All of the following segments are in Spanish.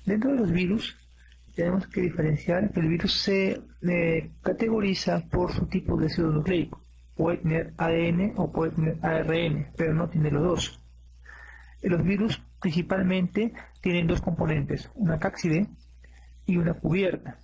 Dentro de los virus tenemos que diferenciar que el virus se categoriza por su tipo de ácido nucleico. Puede tener ADN o puede tener ARN, pero no tiene los dos. Los virus principalmente tienen dos componentes, una cápside y una cubierta.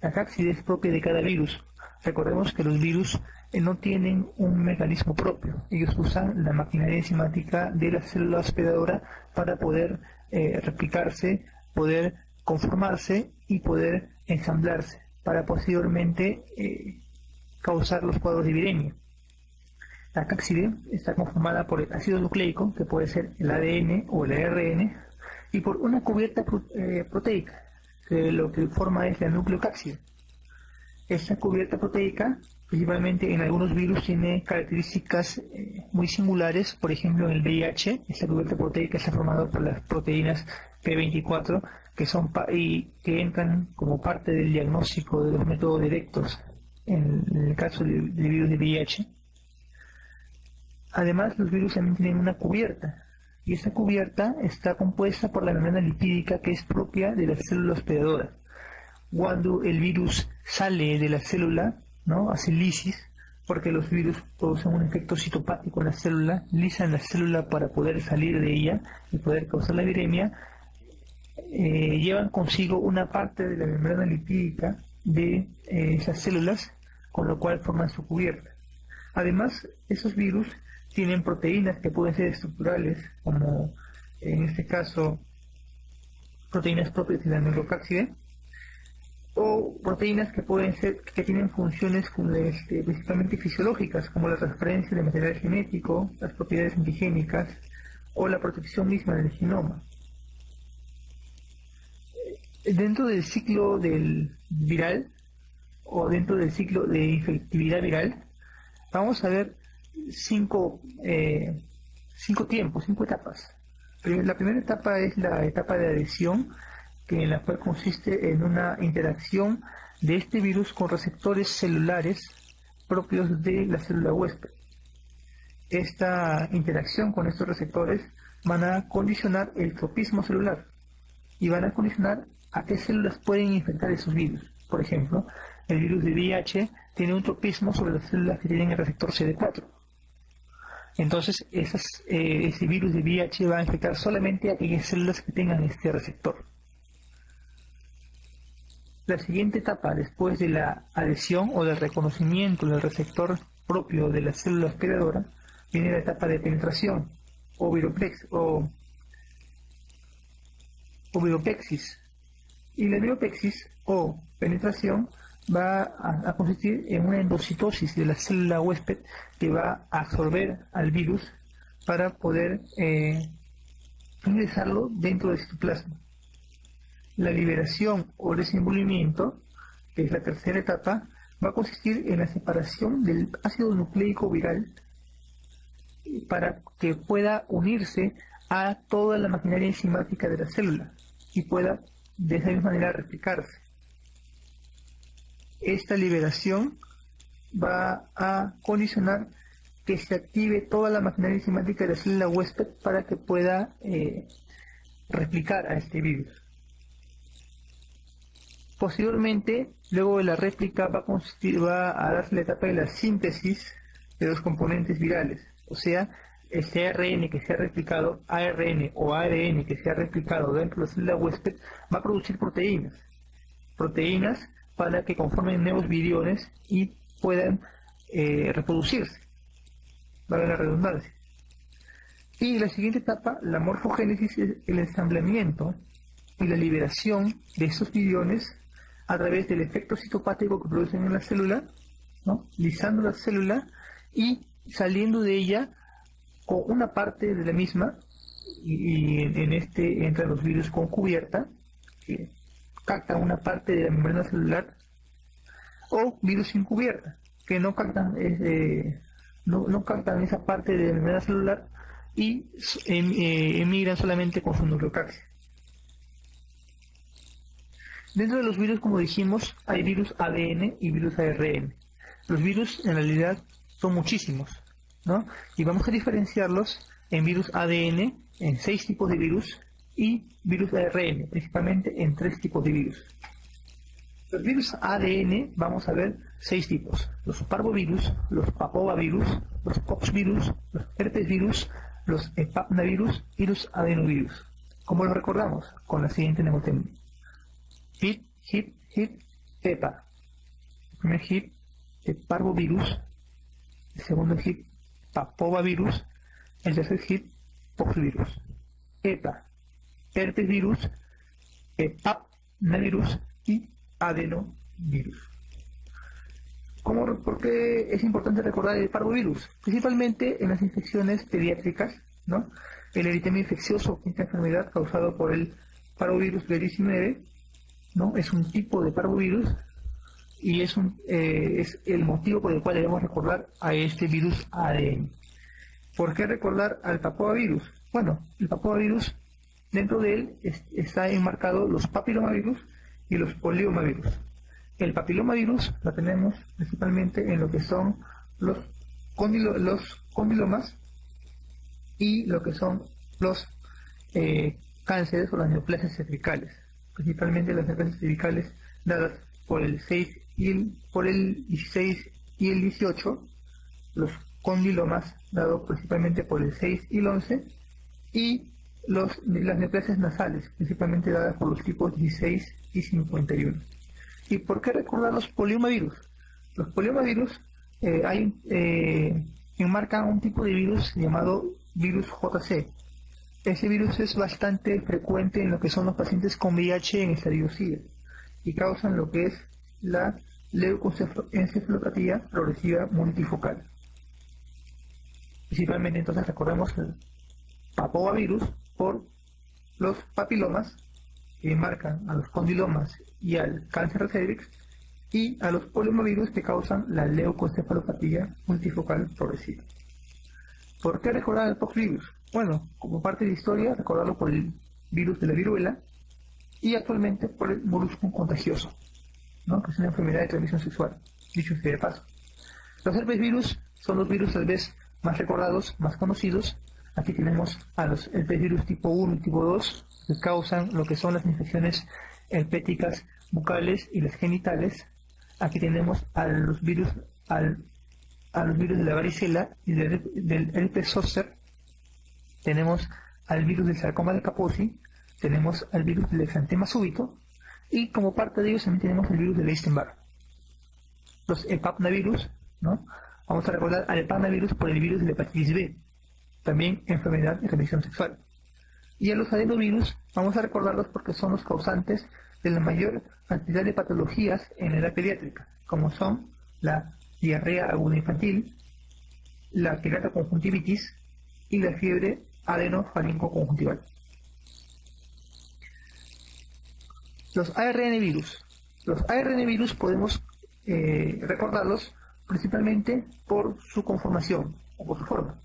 La cápside es propia de cada virus. Recordemos que los virus no tienen un mecanismo propio. Ellos usan la maquinaria enzimática de la célula hospedadora para poder replicarse, poder conformarse y poder ensamblarse para posteriormente causar los cuadros de viremia. La cápside está conformada por el ácido nucleico, que puede ser el ADN o el ARN, y por una cubierta proteica, que lo que forma es la nucleocápside. Esta cubierta proteica, principalmente en algunos virus, tiene características muy singulares. Por ejemplo, en el VIH, esta cubierta proteica está formada por las proteínas P24, que entran como parte del diagnóstico de los métodos directos en el caso del virus de VIH. Además, los virus también tienen una cubierta, y esta cubierta está compuesta por la membrana lipídica que es propia de la célula hospedadora. Cuando el virus sale de la célula, ¿no?, hace lisis, porque los virus producen un efecto citopático en la célula, lisan la célula para poder salir de ella y poder causar la viremia, llevan consigo una parte de la membrana lipídica de esas células, con lo cual forman su cubierta. Además, esos virus tienen proteínas que pueden ser estructurales, como en este caso proteínas propias de la nucleocápside, o proteínas que tienen funciones principalmente fisiológicas, como la transferencia de material genético, las propiedades antigénicas o la protección misma del genoma. Dentro del ciclo del viral o dentro del ciclo de infectividad viral, vamos a ver cinco etapas. La primera etapa es la etapa de adhesión, en la cual consiste en una interacción de este virus con receptores celulares propios de la célula huésped. Esta interacción con estos receptores van a condicionar el tropismo celular y van a condicionar a qué células pueden infectar esos virus. Por ejemplo, el virus de VIH tiene un tropismo sobre las células que tienen el receptor CD4. Entonces, ese virus de VIH va a infectar solamente a aquellas células que tengan este receptor. La siguiente etapa, después de la adhesión o del reconocimiento del receptor propio de la célula hospedadora, viene la etapa de penetración o viropexis. Y la viropexis o penetración va a consistir en una endocitosis de la célula huésped que va a absorber al virus para poder ingresarlo dentro del citoplasma. La liberación o desenvolvimiento, que es la tercera etapa, va a consistir en la separación del ácido nucleico viral para que pueda unirse a toda la maquinaria enzimática de la célula y pueda de esa misma manera replicarse. Esta liberación va a condicionar que se active toda la maquinaria enzimática de la célula huésped para que pueda replicar a este virus. Posteriormente, luego de la réplica, va a darse la etapa de la síntesis de los componentes virales, o sea, este ARN que se ha replicado, ARN o ADN que se ha replicado dentro de la célula huésped, va a producir proteínas para que conformen nuevos viriones y puedan reproducirse, valga la redundancia. Y la siguiente etapa, la morfogénesis, es el ensamblamiento y la liberación de estos viriones a través del efecto citopático que producen en la célula, ¿no?, lisando la célula y saliendo de ella con una parte de la misma, y en este entran los virus con cubierta, que captan una parte de la membrana celular, o virus sin cubierta, que no captan esa parte de la membrana celular y emigran solamente con su nucleocápside. Dentro de los virus, como dijimos, hay virus ADN y virus ARN. Los virus en realidad son muchísimos, ¿no? Y vamos a diferenciarlos en virus ADN, en 6 tipos de virus, y virus de ARN, principalmente en 3 tipos de virus. Los virus ADN vamos a ver 6 tipos: los parvovirus, los papovavirus, los poxvirus, los herpesvirus, los epapnavirus y los adenovirus. ¿Cómo lo recordamos? Con la siguiente mnemotecnia: HIP, HIP, HIP, EPA. El primer HIP, el parvovirus; el segundo HIP, papovavirus; el tercer HIP, poxvirus. EPA, herpesvirus, epapnavirus y adenovirus. ¿Por qué es importante recordar el parvovirus? Principalmente en las infecciones pediátricas, ¿no? El eritema infeccioso, esta enfermedad causada por el parvovirus B19, ¿no? Es un tipo de parvovirus y es el motivo por el cual debemos recordar a este virus ADN. ¿Por qué recordar al papovavirus? Bueno, el papovavirus, dentro de él está enmarcado los papilomavirus y los poliomavirus. El papilomavirus lo tenemos principalmente en lo que son los condilomas y lo que son los cánceres o las neoplasias cervicales, principalmente las neoplasias cervicales dadas por el 16 y el 18, los condilomas dados principalmente por el 6 y el 11, y las neoplasias nasales, principalmente dadas por los tipos 16 y 51. ¿Y por qué recordar los poliomavirus? Los poliomavirus enmarcan un tipo de virus llamado virus JC. Ese virus es bastante frecuente en lo que son los pacientes con VIH en estadio SIDA y causan lo que es la leucoencefalopatía progresiva multifocal. Principalmente entonces recordemos el papovavirus por los papilomas, que marcan a los condilomas y al cáncer de cervix, y a los poliomavirus, que causan la leucoencefalopatía multifocal progresiva. ¿Por qué recordar el poxvirus? Bueno, como parte de historia, recordarlo por el virus de la viruela y actualmente por el molusco contagioso, ¿no? Que es una enfermedad de transmisión sexual, dicho sea de paso. Los herpesvirus son los virus tal vez más recordados, más conocidos. Aquí tenemos a los herpesvirus tipo 1 y tipo 2, que causan lo que son las infecciones herpéticas bucales y las genitales. Aquí tenemos a los virus de la varicela y del herpes zóster. Tenemos al virus del sarcoma de Kaposi, tenemos al virus del exantema súbito, y como parte de ellos también tenemos el virus del Epstein-Barr. Los epapnavirus, ¿no? Vamos a recordar al epapnavirus por el virus de la hepatitis B, también enfermedad de transmisión sexual. Y a los adenovirus vamos a recordarlos porque son los causantes de la mayor cantidad de patologías en la edad pediátrica, como son la diarrea aguda infantil, la queratoconjuntivitis y la fiebre adenofaringoconjuntival. Los ARN virus. Los ARN virus podemos recordarlos principalmente por su conformación o por su forma.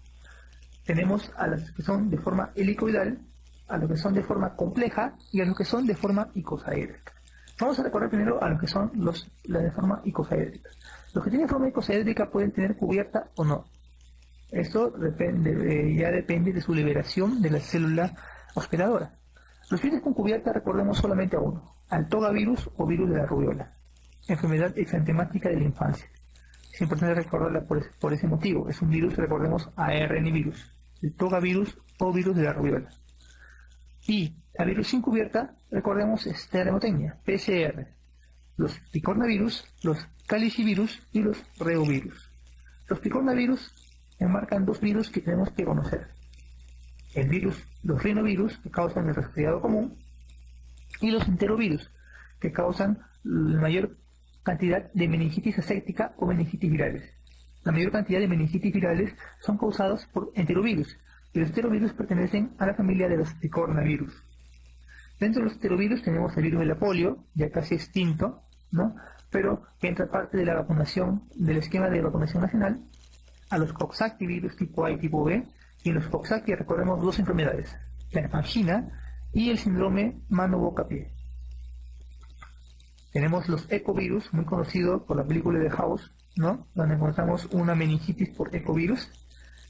Tenemos a las que son de forma helicoidal, a los que son de forma compleja y a los que son de forma icosaédrica. Vamos a recordar primero a los que son las de forma icosaédrica. Los que tienen forma icosaédrica pueden tener cubierta o no. Esto ya depende de su liberación de la célula hospedadora. Los virus con cubierta recordemos solamente a uno, al togavirus o virus de la rubiola, enfermedad exantemática de la infancia. Es importante recordarla por ese motivo. Es un virus, recordemos, ARN virus, el togavirus o virus de la rubiola. Y a virus sin cubierta, recordemos mnemotecnia, PCR, los picornavirus, los calicivirus y los reovirus. Los picornavirus enmarcan 2 virus que tenemos que conocer: los rinovirus, que causan el resfriado común, y los enterovirus, que causan la mayor cantidad de meningitis aséptica o meningitis virales. La mayor cantidad de meningitis virales son causadas por enterovirus, y los enterovirus pertenecen a la familia de los picornavirus. Dentro de los enterovirus tenemos el virus de la polio, ya casi extinto, ¿no? Pero que entra parte de la vacunación, del esquema de vacunación nacional, a los coxsackie tipo A y tipo B, y en los coxsackie recordemos 2 enfermedades: la angina y el síndrome mano-boca-pie. Tenemos los ecovirus, muy conocidos por la película de House, ¿no? Donde encontramos una meningitis por ecovirus,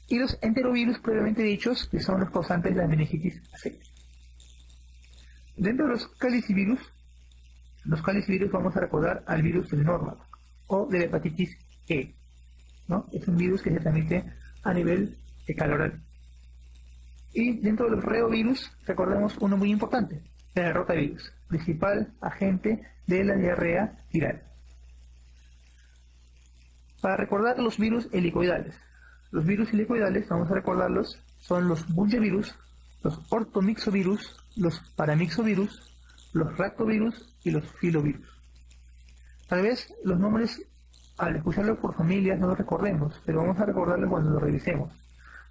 y los enterovirus previamente dichos, que son los causantes de la meningitis aséptica. Dentro de los calicivirus vamos a recordar al virus del Normal o de la hepatitis E, ¿no? Es un virus que se transmite a nivel oral. Y dentro de los reovirus, recordemos uno muy importante, el rotavirus, principal agente de la diarrea viral. Para recordar los virus helicoidales. Los virus helicoidales, vamos a recordarlos, son los bungevirus, los ortomixovirus, los paramixovirus, los ractovirus y los filovirus. Tal vez los nombres, al escucharlos por familias, no los recordemos, pero vamos a recordarlos cuando los revisemos.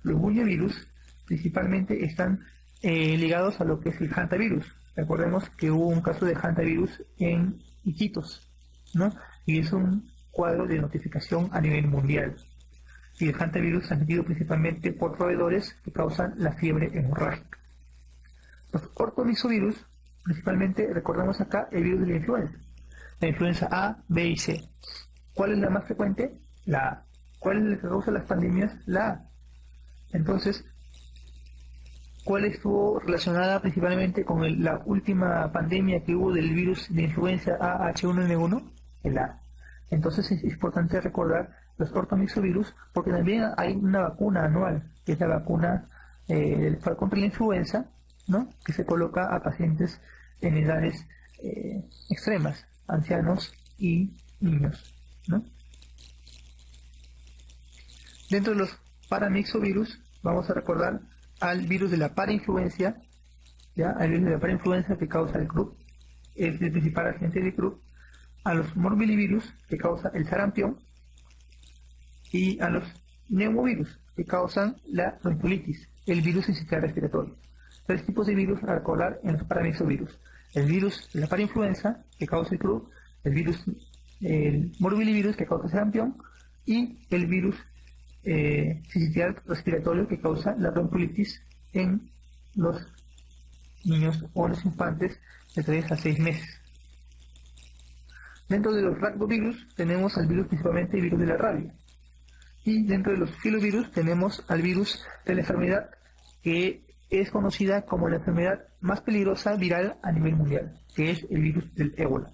Los bungevirus principalmente están ligados a lo que es el hantavirus. Recordemos que hubo un caso de hantavirus en Iquitos, ¿no? Y es un cuadro de notificación a nivel mundial. Y el hantavirus transmitido principalmente por roedores que causan la fiebre hemorrágica. Los ortomixovirus, principalmente recordamos acá el virus de la influenza A, B y C. ¿Cuál es la más frecuente? La A. ¿Cuál es la que causa las pandemias? La A. Entonces, ¿cuál estuvo relacionada principalmente con la última pandemia que hubo del virus de influenza A H1N1? El A. Entonces es importante recordar los ortomixovirus porque también hay una vacuna anual, que es la vacuna contra la influenza, ¿no? Que se coloca a pacientes en edades extremas, ancianos y niños, ¿no? Dentro de los paramixovirus vamos a recordar al virus de la parainfluencia, ¿ya? Al virus de la parainfluencia que causa el croup, es el principal agente del croup, a los morbillivirus que causa el sarampión y a los neumovirus que causan la bronquiolitis, el virus sincicial respiratorio. Tres tipos de virus a recordar en los paramixovirus: el virus de la parainfluenza que causa el croup, el morbillivirus que causa el sarampión y el virus sincicial respiratorio que causa la bronquiolitis en los niños o los infantes de 3 a 6 meses. Dentro de los ractovirus tenemos al virus principalmente el virus de la rabia. Y dentro de los filovirus tenemos al virus de la enfermedad que es conocida como la enfermedad más peligrosa viral a nivel mundial, que es el virus del ébola.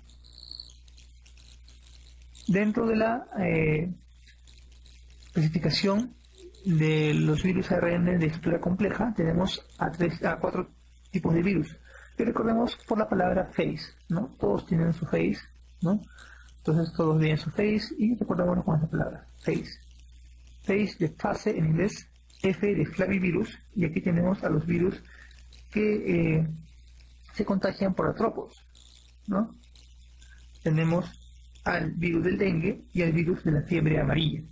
Dentro de la clasificación de los virus ARN de estructura compleja tenemos a 4 tipos de virus. Y recordemos por la palabra phase, ¿no? Todos tienen su phase, ¿no? Entonces todos leen su phase y recordémonos con esta palabra, phase. Phase de fase en inglés, F de flavivirus, y aquí tenemos a los virus que se contagian por artrópodos, ¿no? Tenemos al virus del dengue y al virus de la fiebre amarilla.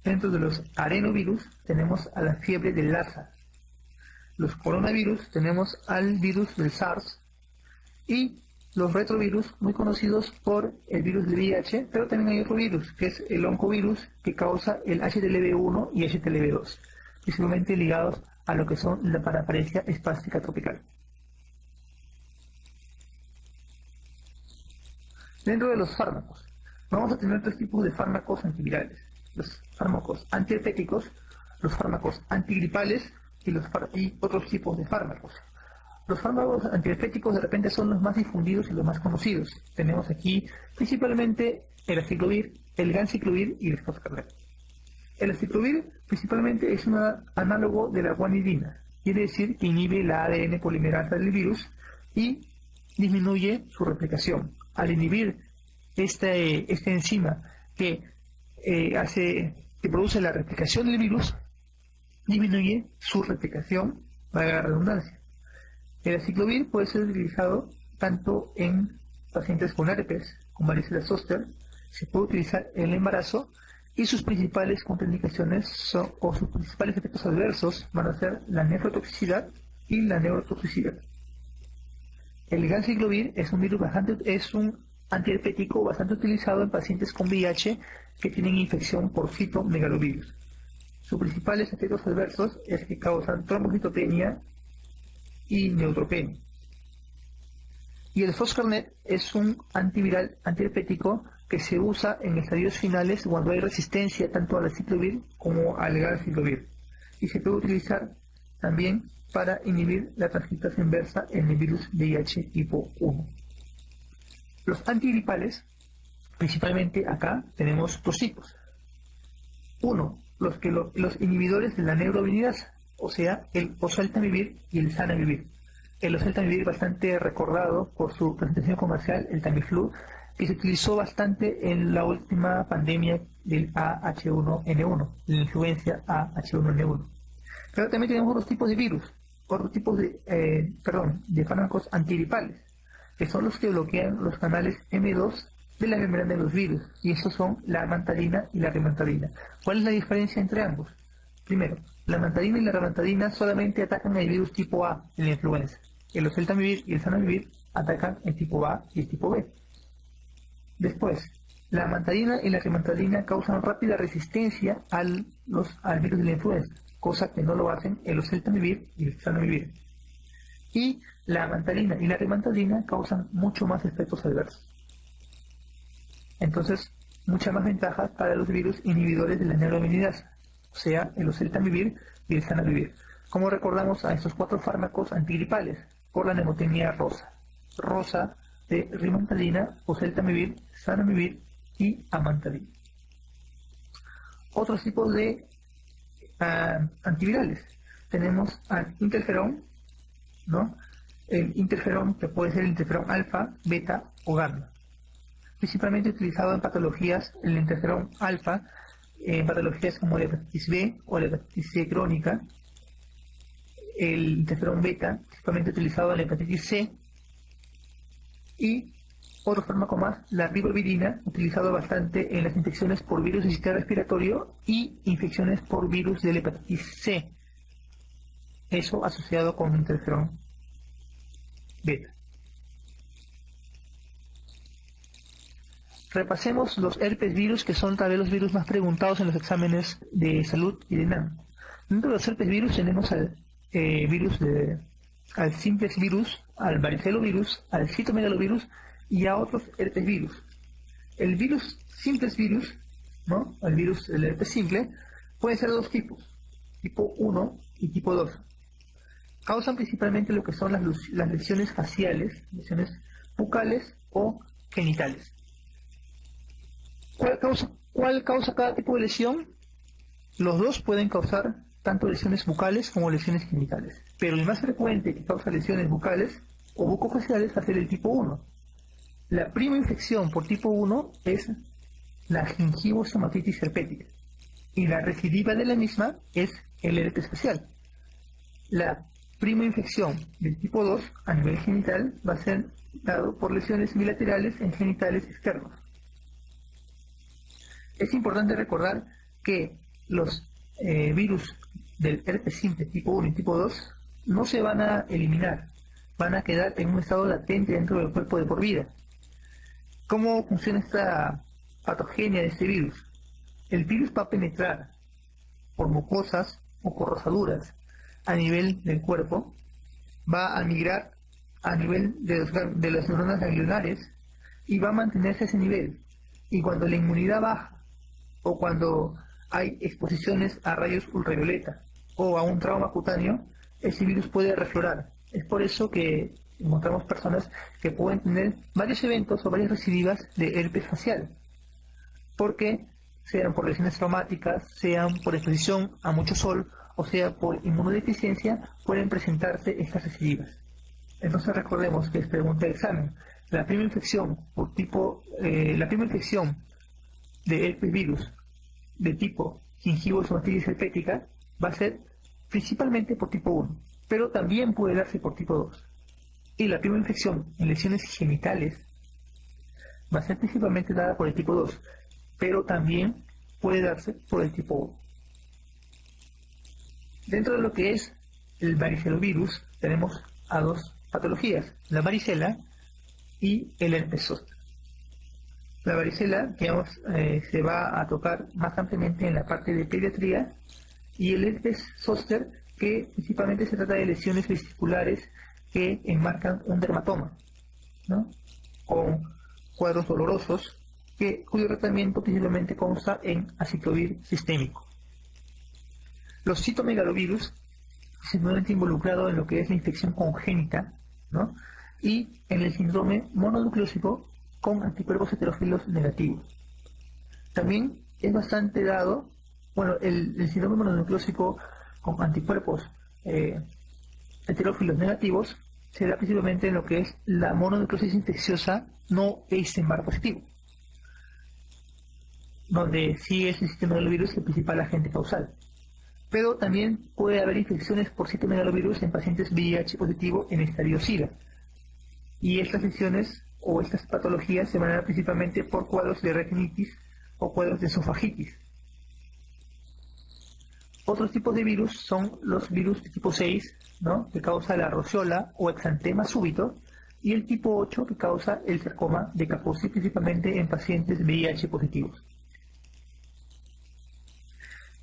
Dentro de los arenovirus tenemos a la fiebre del Lassa. Los coronavirus tenemos al virus del SARS y los retrovirus muy conocidos por el virus del VIH, pero también hay otro virus que es el oncovirus que causa el HTLV1 y HTLV2, principalmente ligados a lo que son la paraparesia espástica tropical. Dentro de los fármacos, vamos a tener 3 tipos de fármacos antivirales: los fármacos antiepéticos, los fármacos antigripales y otros tipos de fármacos. Los fármacos antiepéticos de repente son los más difundidos y los más conocidos. Tenemos aquí principalmente el aciclovir, el ganciclovir y el foscarnet. El aciclovir principalmente es un análogo de la guanidina, quiere decir que inhibe la ADN polimerasa del virus y disminuye su replicación. Al inhibir esta enzima que produce la replicación del virus, disminuye su replicación, valga la redundancia. El aciclovir puede ser utilizado tanto en pacientes con herpes, con varicela zoster, se puede utilizar en el embarazo y sus principales contraindicaciones o sus principales efectos adversos van a ser la nefrotoxicidad y la neurotoxicidad. El ganciclovir es un antiherpético bastante utilizado en pacientes con VIH que tienen infección por citomegalovirus. Sus principales efectos adversos es que causan trombocitopenia y neutropenia. Y el foscarnet es un antiviral antiherpético que se usa en estadios finales cuando hay resistencia tanto al aciclovir como al ganciclovir. Y se puede utilizar también para inhibir la transcriptasa inversa en el virus VIH tipo 1. Los antigripales, principalmente acá tenemos dos tipos. Uno, los inhibidores de la neuroaminidasa, o sea, el oseltamivir y el zanamivir. El oseltamivir bastante recordado por su presentación comercial, el Tamiflu, que se utilizó bastante en la última pandemia del AH1N1, la influencia AH1N1. Pero también tenemos otros tipos de virus, otros tipos de fármacos antigripales, que son los que bloquean los canales M2 de la membrana de los virus, y esos son la amantadina y la rimantadina. ¿Cuál es la diferencia entre ambos? Primero, la amantadina y la rimantadina solamente atacan el virus tipo A en la influenza. El oseltamivir y el zanamivir atacan el tipo A y el tipo B. Después, la amantadina y la rimantadina causan rápida resistencia al virus de la influenza, cosa que no lo hacen el oseltamivir y el zanamivir. Y la amantadina y la rimantadina causan mucho más efectos adversos. Entonces, muchas más ventajas para los virus inhibidores de la neuroaminidasa, o sea, el oseltamivir y el zanamivir. Como recordamos a estos cuatro fármacos antigripales por la neumonía rosa de rimantadina, oseltamivir, zanamivir y amantadina. Otros tipos de antivirales. Tenemos al interferón, ¿no? El interferón, que puede ser el interferón alfa, beta o gamma. Principalmente utilizado en patologías, el interferón alfa, en patologías como la hepatitis B o la hepatitis C crónica. El interferón beta, principalmente utilizado en la hepatitis C. Y otro fármaco más, la ribavirina, utilizado bastante en las infecciones por virus del sistema respiratorio y infecciones por virus de la hepatitis C. Eso asociado con interferón beta. Repasemos los herpes virus, que son tal vez los virus más preguntados en los exámenes de salud y de NAM. Dentro de los herpes virus tenemos al simplex virus, al varicelovirus, al citomegalovirus y a otros herpes virus. El virus simplex virus, ¿no? El virus del herpes simple, puede ser de dos tipos, tipo 1 y tipo 2. Causan principalmente lo que son las lesiones faciales, lesiones bucales o genitales. ¿Cuál causa cada tipo de lesión? Los dos pueden causar tanto lesiones bucales como lesiones genitales, pero el más frecuente que causa lesiones bucales o bucofaciales va a ser el tipo 1. La prima infección por tipo 1 es la gingivostomatitis herpética y la recidiva de la misma es el herpes facial. La prima infección del tipo 2 a nivel genital va a ser dado por lesiones bilaterales en genitales externos. Es importante recordar que los virus del herpes simple tipo 1 y tipo 2 no se van a eliminar, van a quedar en un estado latente dentro del cuerpo de por vida. ¿Cómo funciona esta patogenia de este virus? El virus va a penetrar por mucosas o por rosaduras a nivel del cuerpo, va a migrar a nivel de las neuronas ganglionares y va a mantenerse a ese nivel. Y cuando la inmunidad baja o cuando hay exposiciones a rayos ultravioleta o a un trauma cutáneo, ese virus puede reflorar. Es por eso que encontramos personas que pueden tener varios eventos o varias recidivas de herpes facial, porque sean por lesiones traumáticas, sean por exposición a mucho sol, o sea por inmunodeficiencia, pueden presentarse estas recidivas. Entonces recordemos que es pregunta de examen. La prima infección de herpes virus de tipo gingivostomatitis herpética va a ser principalmente por tipo 1, pero también puede darse por tipo 2. Y la prima infección en lesiones genitales va a ser principalmente dada por el tipo 2, pero también puede darse por el tipo 1. Dentro de lo que es el varicelovirus tenemos a dos patologías, la varicela y el herpes zóster. La varicela, que se va a tocar más ampliamente en la parte de pediatría, y el herpes zóster, que principalmente se trata de lesiones vesiculares que enmarcan un dermatoma, ¿no? Con cuadros dolorosos, cuyo tratamiento principalmente consta en aciclovir sistémico. Los citomegalovirus simplemente involucrado en lo que es la infección congénita, ¿no? Y en el síndrome mononucleósico con anticuerpos heterófilos negativos. También es bastante dado, bueno, el síndrome mononucleósico con anticuerpos heterófilos negativos se da principalmente en lo que es la mononucleosis infecciosa no Epstein-Barr positivo, donde sí es el citomegalovirus el principal agente causal. Pero también puede haber infecciones por citomegalovirus en pacientes VIH positivo en estadio SIDA. Y estas lesiones o estas patologías se van a dar principalmente por cuadros de retinitis o cuadros de esofagitis. Otros tipos de virus son los virus de tipo 6, ¿no?, que causa la roceola o exantema súbito, y el tipo 8, que causa el sarcoma de Kaposi, principalmente en pacientes VIH positivos.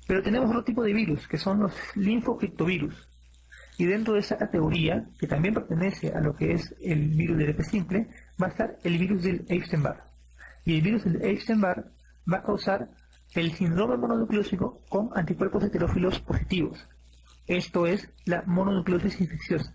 Pero tenemos otro tipo de virus, que son los linfocriptovirus. Y dentro de esa categoría, que también pertenece a lo que es el virus del herpes simple, va a estar el virus del Epstein-Barr. Y el virus del Epstein-Barr va a causar el síndrome mononucleósico con anticuerpos heterófilos positivos. Esto es la mononucleosis infecciosa.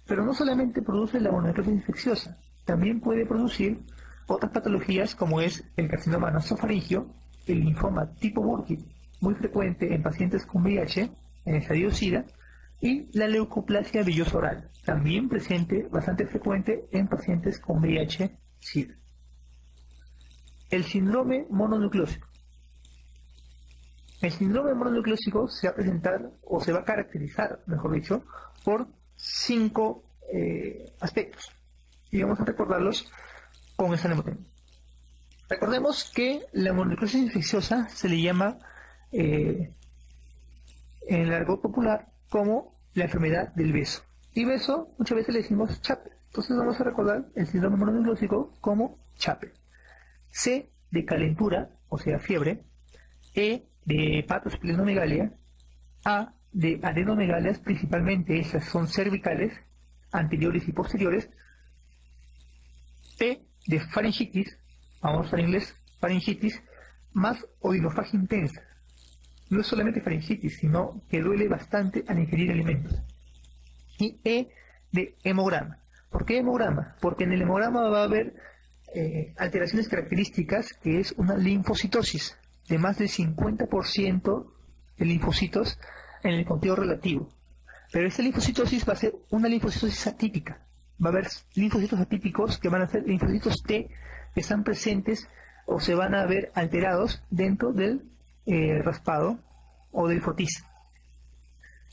Pero no solamente produce la mononucleosis infecciosa, también puede producir otras patologías como es el carcinoma nasofaringio, el linfoma tipo Burkitt, muy frecuente en pacientes con VIH, en estadio SIDA, y la leucoplasia villosa oral, también presente, bastante frecuente en pacientes con VIH-SIDA. El síndrome mononucleósico. El síndrome mononucleósico se va a presentar, o se va a caracterizar, mejor dicho, por 5 aspectos. Y vamos a recordarlos con esta mnemotécnica. Recordemos que la mononucleosis infecciosa se le llama en el argot popular como la enfermedad del beso. Y beso muchas veces le decimos chape. Entonces vamos a recordar el síndrome mononucleósico como chape. C de calentura, o sea fiebre. E de hepatosplenomegalia. A de adenomegalias, principalmente esas son cervicales, anteriores y posteriores. P de faringitis, vamos al inglés, faringitis, más odinofagia intensa. No es solamente faringitis, sino que duele bastante al ingerir alimentos. Y E de hemograma. ¿Por qué hemograma? Porque en el hemograma va a haber alteraciones características, que es una linfocitosis de más del 50% de linfocitos en el conteo relativo. Pero esta linfocitosis va a ser una linfocitosis atípica. Va a haber linfocitos atípicos que van a ser linfocitos T, que están presentes o se van a ver alterados dentro del raspado o del frotis.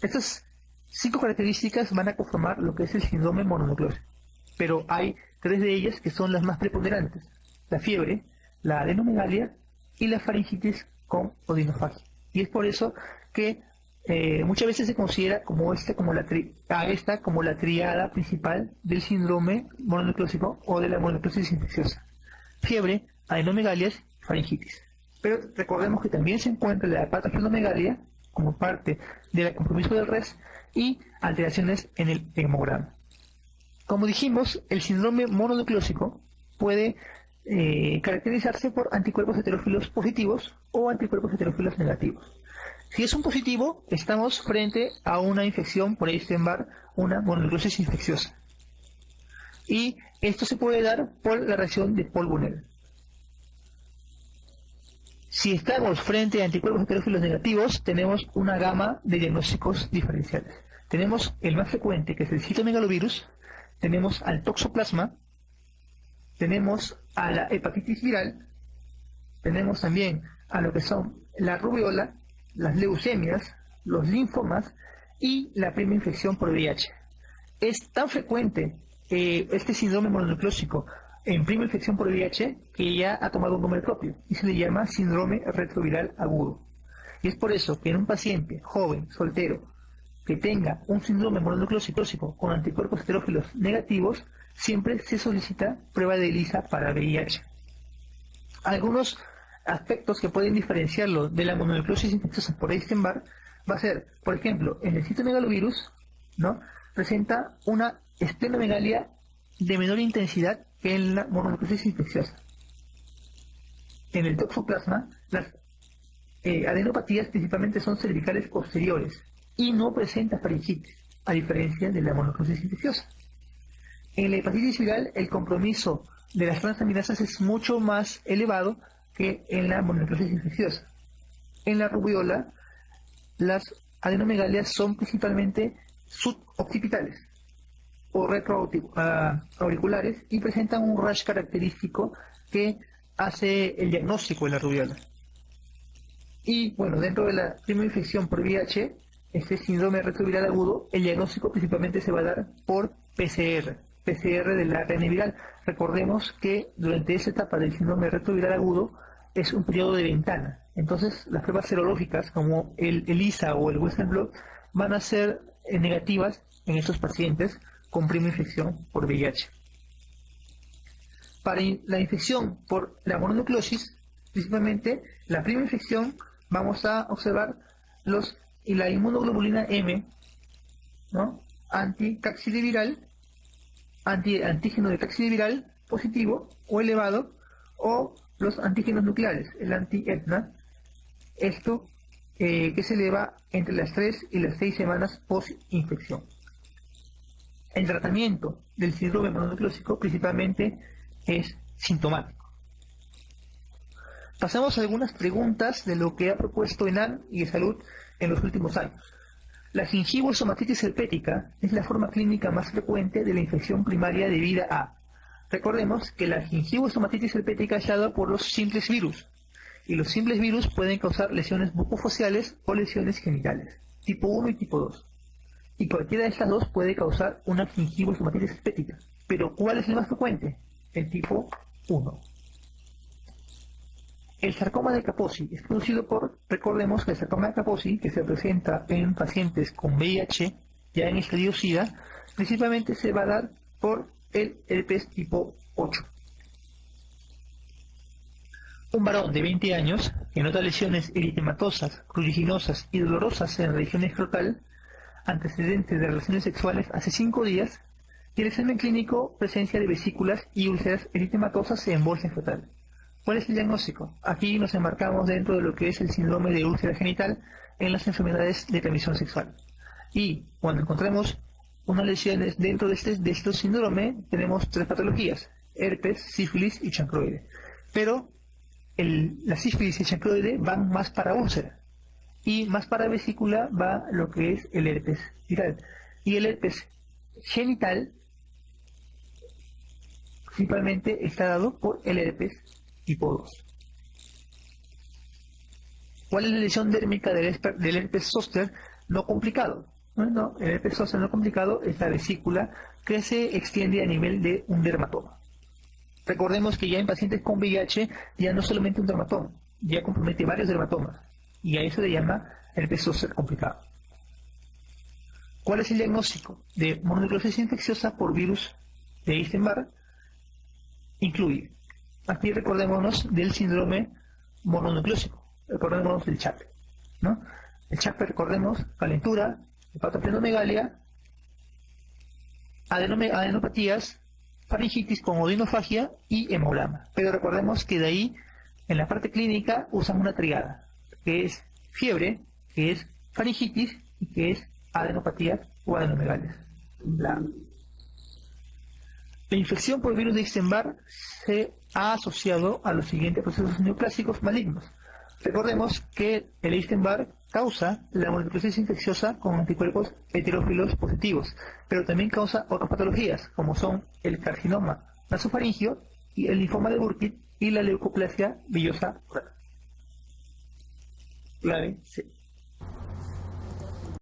Estas 5 características van a conformar lo que es el síndrome mononucleósico, pero hay 3 de ellas que son las más preponderantes: la fiebre, la adenomegalia y la faringitis con odinofagia. Y es por eso que muchas veces se considera como como la triada principal del síndrome mononucleósico o de la mononucleosis infecciosa: fiebre, adenomegalias, faringitis. Pero recordemos que también se encuentra la hepatosplenomegalia como parte del compromiso del RES y alteraciones en el hemograma. Como dijimos, el síndrome mononucleósico puede caracterizarse por anticuerpos heterófilos positivos o anticuerpos heterófilos negativos. Si es un positivo, estamos frente a una infección por Epstein-Barr, una mononucleosis infecciosa. Y esto se puede dar por la reacción de Paul-Bunel. Si estamos frente a anticuerpos heterófilos negativos, tenemos una gama de diagnósticos diferenciales. Tenemos el más frecuente, que es el citomegalovirus, tenemos al toxoplasma, tenemos a la hepatitis viral, tenemos también a lo que son la rubiola, las leucemias, los linfomas y la prima infección por VIH. Es tan frecuente este síndrome mononucleósico en prima infección por VIH que ya ha tomado un nombre propio y se le llama síndrome retroviral agudo. Y es por eso que en un paciente joven, soltero, que tenga un síndrome mononucleósico con anticuerpos heterófilos negativos, siempre se solicita prueba de ELISA para VIH. Algunos aspectos que pueden diferenciarlo de la mononucleosis infecciosa por Epstein-Barr va a ser, por ejemplo, en el citomegalovirus, ¿no?, presenta una esplenomegalia de menor intensidad que en la mononucleosis infecciosa. En el toxoplasma, las adenopatías principalmente son cervicales posteriores y no presenta faringitis, a diferencia de la monoclosis infecciosa. En la hepatitis viral, el compromiso de las transaminasas es mucho más elevado que en la monoclosis infecciosa. En la rubiola, las adenomegalias son principalmente suboccipitales o retroauriculares y presentan un rash característico que hace el diagnóstico de la rubiola. Y bueno, dentro de la primera infección por VIH, este síndrome retroviral agudo, el diagnóstico principalmente se va a dar por PCR del ARN viral. Recordemos que durante esa etapa del síndrome retroviral agudo es un periodo de ventana. Entonces, las pruebas serológicas como el ELISA o el Western blot van a ser negativas en estos pacientes con primera infección por VIH. Para la infección por la mononucleosis, principalmente la primera infección, vamos a observar la inmunoglobulina M, ¿no? Antígeno de cápside viral positivo o elevado, o los antígenos nucleares, el anti-ETNA, esto que se eleva entre las 3 y las 6 semanas post-infección. El tratamiento del síndrome mononucleósico principalmente es sintomático. Pasamos a algunas preguntas de lo que ha propuesto ENAN y Salud en los últimos años. La gingivostomatitis herpética es la forma clínica más frecuente de la infección primaria debida a. Recordemos que la gingivostomatitis herpética es dada por los simples virus, y los simples virus pueden causar lesiones bucofaciales o lesiones genitales, tipo 1 y tipo 2. Y cualquiera de estas dos puede causar una gingivostomatitis herpética. Pero ¿cuál es el más frecuente? El tipo 1. El sarcoma de Kaposi es producido por, recordemos que el sarcoma de Kaposi, que se presenta en pacientes con VIH, ya en estadio SIDA, principalmente se va a dar por el herpes tipo 8. Un varón de 20 años que nota lesiones eritematosas, pruriginosas y dolorosas en la región escrotal, antecedentes de relaciones sexuales hace 5 días, y el examen clínico presencia de vesículas y úlceras eritematosas en bolsa escrotal. ¿Cuál es el diagnóstico? Aquí nos enmarcamos dentro de lo que es el síndrome de úlcera genital en las enfermedades de transmisión sexual. Y cuando encontremos unas lesiones dentro de estos síndromes, tenemos 3 patologías: herpes, sífilis y chancroide. Pero la sífilis y el chancroide van más para úlcera, y más para vesícula va lo que es el herpes viral. Y el herpes genital principalmente está dado por el herpes tipo 2. ¿Cuál es la lesión dérmica del herpes zóster no complicado? Bueno, el herpes zóster no complicado es la vesícula que se extiende a nivel de un dermatoma. Recordemos que ya en pacientes con VIH ya no solamente un dermatoma, ya compromete varios dermatomas, y a eso le llama herpes zóster complicado. ¿Cuál es el diagnóstico de mononucleosis infecciosa por virus de Epstein-Barr? Incluye, aquí recordémonos del síndrome mononucleósico, recordémonos del CHAP, ¿no? El CHAP, recordemos, calentura, hepatoplenomegalia, adenopatías, faringitis con odinofagia y hemograma. Pero recordemos que de ahí, en la parte clínica, usan una triada, que es fiebre, que es faringitis y que es adenopatías o adenomegalias. La infección por virus de Epstein-Barr se ha asociado a los siguientes procesos neoplásicos malignos. Recordemos que el Epstein-Barr causa la mononucleosis infecciosa con anticuerpos heterófilos positivos, pero también causa otras patologías, como son el carcinoma nasofaringio y el linfoma de Burkitt y la leucoplasia villosa oral. Clave C.